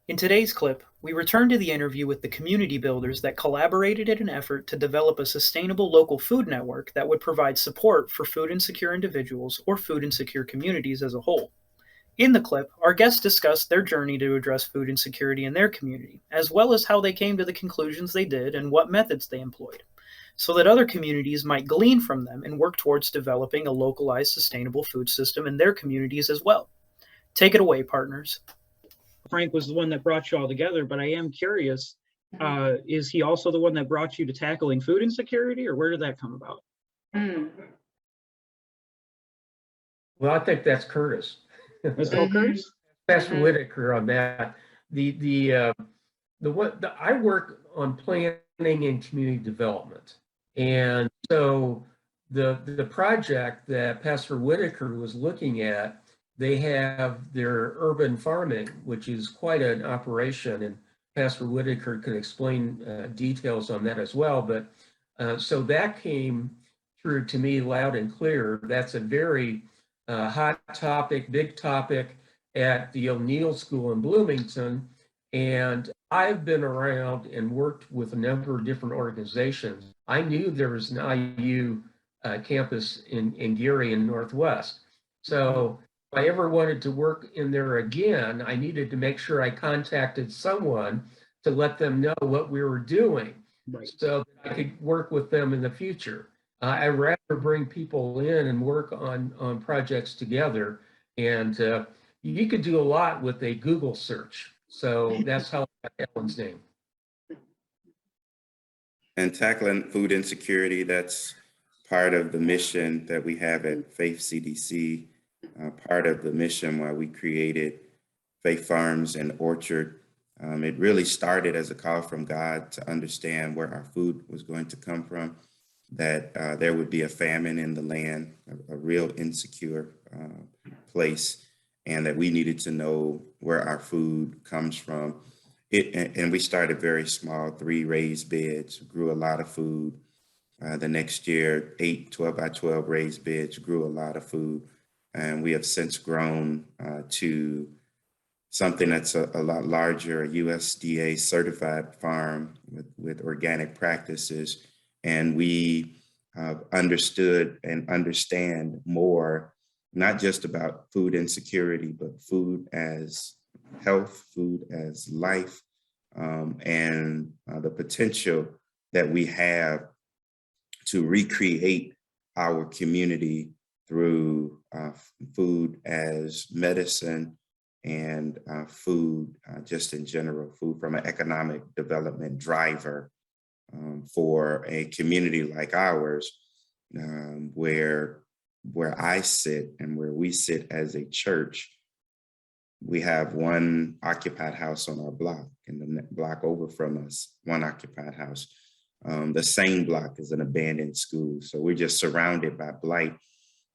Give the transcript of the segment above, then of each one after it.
In today's clip, we return to the interview with the community builders that collaborated in an effort to develop a sustainable local food network that would provide support for food insecure individuals or food insecure communities as a whole. In the clip, our guests discussed their journey to address food insecurity in their community, as well as how they came to the conclusions they did and what methods they employed, so that other communities might glean from them and work towards developing a localized sustainable food system in their communities as well. Take it away, partners. Frank was the one that brought you all together, but I am curious, is he also the one that brought you to tackling food insecurity, or where did that come about? Well, I think that's Curtis. That's all Curtis? Pastor Whittaker on that. I work on planning and community development. And so the project that Pastor Whittaker was looking at, they have their urban farming, which is quite an operation, and Pastor Whittaker could explain details on that as well. But so that came through to me loud and clear. That's a very hot topic, big topic at the O'Neill School in Bloomington. And I've been around and worked with a number of different organizations. I knew there was an IU campus in Geary in Northwest. So if I ever wanted to work in there again, I needed to make sure I contacted someone to let them know what we were doing, Right. so that I could work with them in the future. I'd rather bring people in and work on projects together. And you could do a lot with a Google search. So that's how I got Ellen's name. And tackling food insecurity, that's part of the mission that we have at Faith CDC, part of the mission why we created Faith Farms and Orchard. It really started as a call from God to understand where our food was going to come from, that there would be a famine in the land, a real insecure place, and that we needed to know where our food comes from. And we started very small, 3 raised beds, grew a lot of food. The next year, 8 12 by 12 raised beds, grew a lot of food. And we have since grown to something that's a lot larger, a USDA certified farm with organic practices. And we understood and understand more, not just about food insecurity, but food as health, food as life, and the potential that we have to recreate our community through food as medicine and food just in general, food from an economic development driver for a community like ours, where I sit and where we sit as a church. We have one occupied house on our block, and the block over from us, one occupied house. The same block is an abandoned school. So we're just surrounded by blight.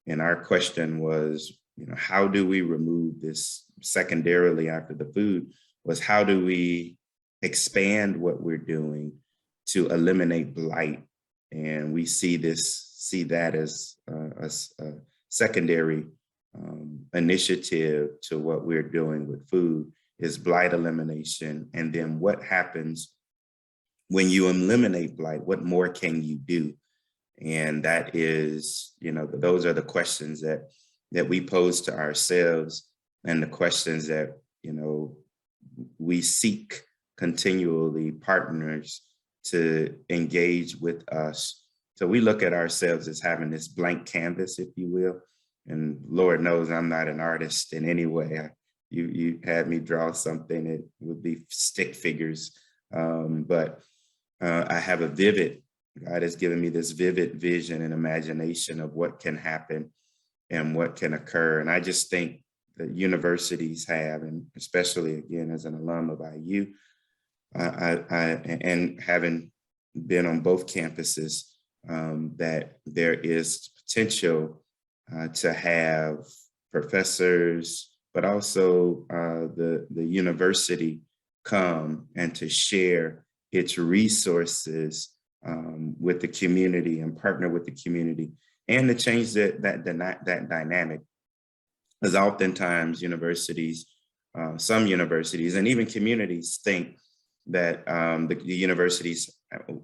And our question was, how do we remove this secondarily after the food, was how do we expand what we're doing to eliminate blight? And we see that as a secondary initiative to what we're doing with food, is blight elimination. And then what happens when you eliminate blight? What more can you do? And that is, those are the questions that we pose to ourselves, and the questions that, we seek continually partners to engage with us. So we look at ourselves as having this blank canvas, if you will. And Lord knows I'm not an artist in any way. You had me draw something, it would be stick figures. But I have God has given me this vivid vision and imagination of what can happen and what can occur. And I just think that universities have, and especially again as an alum of IU, and having been on both campuses, that there is potential to have professors, but also the university come and to share its resources with the community and partner with the community, and to change that dynamic. Because oftentimes universities some universities and even communities think that the universities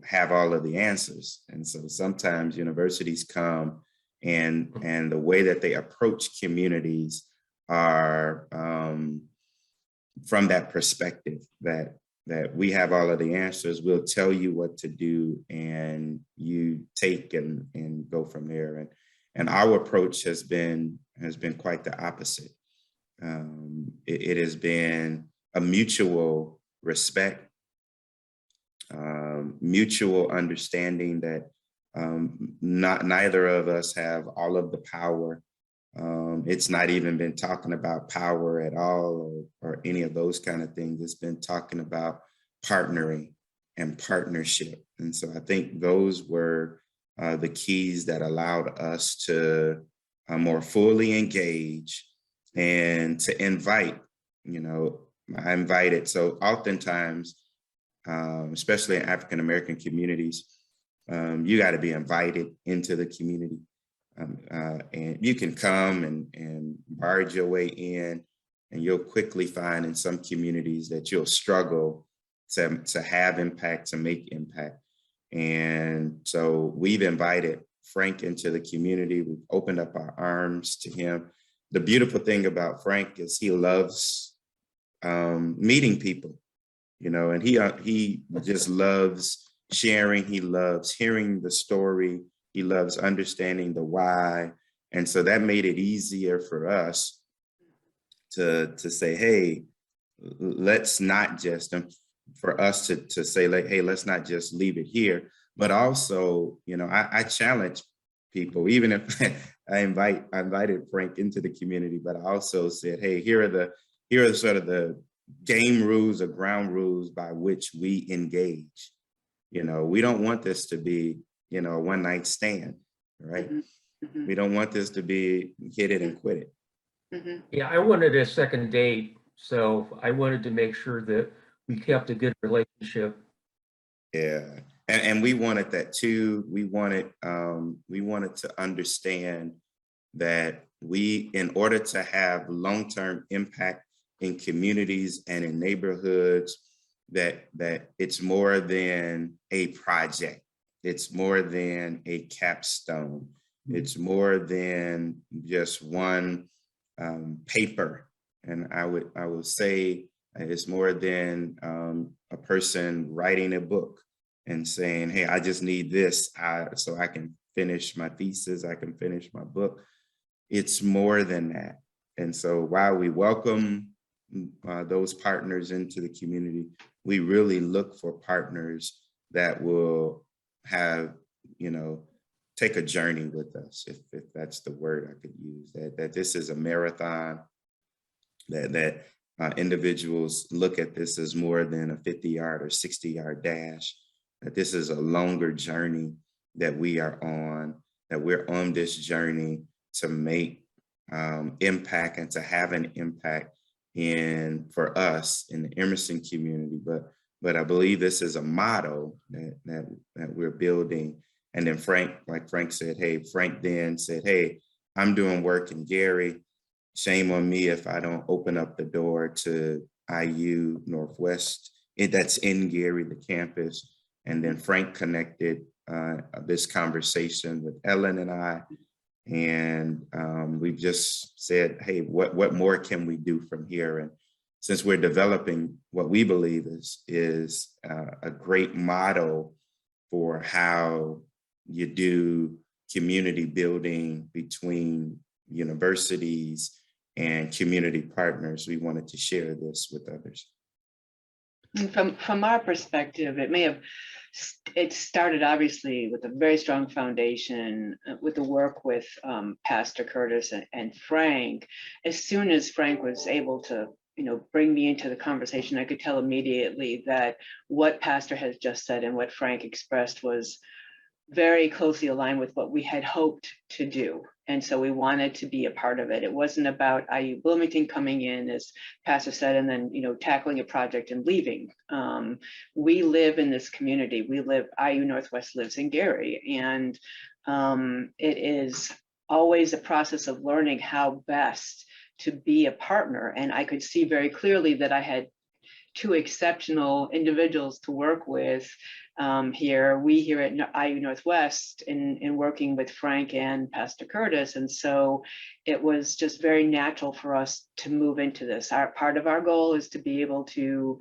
have all of the answers. And so sometimes universities come and the way that they approach communities are from that perspective that we have all of the answers. We'll tell you what to do and you take and go from there. And our approach has been quite the opposite. It has been a mutual respect, mutual understanding that neither of us have all of the power. It's not even been talking about power at all or any of those kind of things. It's been talking about partnering and partnership. And so I think those were the keys that allowed us to more fully engage and to invite, I invited. So oftentimes, especially in African-American communities, you got to be invited into the community. And you can come and barge your way in, and you'll quickly find in some communities that you'll struggle to have impact, to make impact. And so we've invited Frank into the community. We've opened up our arms to him. The beautiful thing about Frank is he loves meeting people, and he just loves sharing. He loves hearing the story. He loves understanding the why. And so that made it easier for us to say, hey, let's not just, for us to say, like, hey, let's not just leave it here. But also, I challenge people, even if I invited Frank into the community, but I also said, hey, here are sort of the game rules or ground rules by which we engage. We don't want this to be, a one night stand, right? Mm-hmm. We don't want this to be hit it and quit it. Mm-hmm. Yeah, I wanted a second date, so I wanted to make sure that we kept a good relationship. Yeah, and we wanted that too. We wanted to understand that in order to have long-term impact in communities and in neighborhoods, that it's more than a project. It's more than a capstone. It's more than just one paper. And I would say it's more than a person writing a book and saying, hey, I just need this so I can finish my thesis, I can finish my book. It's more than that. And so while we welcome those partners into the community, we really look for partners that will have, take a journey with us, if that's the word I could use, that this is a marathon, that individuals look at this as more than a 50-yard or 60-yard dash, that this is a longer journey that we are on, that we're on this journey to make impact and to have an impact for us in the Emerson community. But I believe this is a model that we're building. And then Frank said, hey, I'm doing work in Gary. Shame on me if I don't open up the door to IU Northwest. That's in Gary, the campus. And then Frank connected this conversation with Ellen and I. And we've just said, hey, what more can we do from here? And since we're developing what we believe is a great model for how you do community building between universities and community partners, we wanted to share this with others. From our perspective, it started obviously with a very strong foundation with the work with Pastor Curtis and Frank. As soon as Frank was able to, bring me into the conversation, I could tell immediately that what Pastor has just said and what Frank expressed was very closely aligned with what we had hoped to do. And so we wanted to be a part of it. It wasn't about IU Bloomington coming in, as Pastor said, and then, tackling a project and leaving. We live in this community. IU Northwest lives in Gary. And it is always a process of learning how best to be a partner. And I could see very clearly that I had two exceptional individuals to work with here. We here at IU Northwest in working with Frank and Pastor Curtis. And so it was just very natural for us to move into this. Part of our goal is to be able to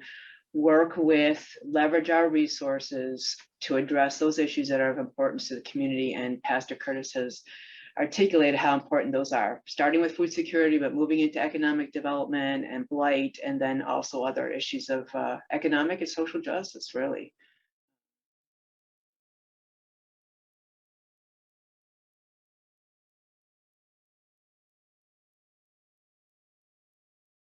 work with, leverage our resources to address those issues that are of importance to the community. And Pastor Curtis has articulated how important those are, starting with food security, but moving into economic development and blight, and then also other issues of economic and social justice, really.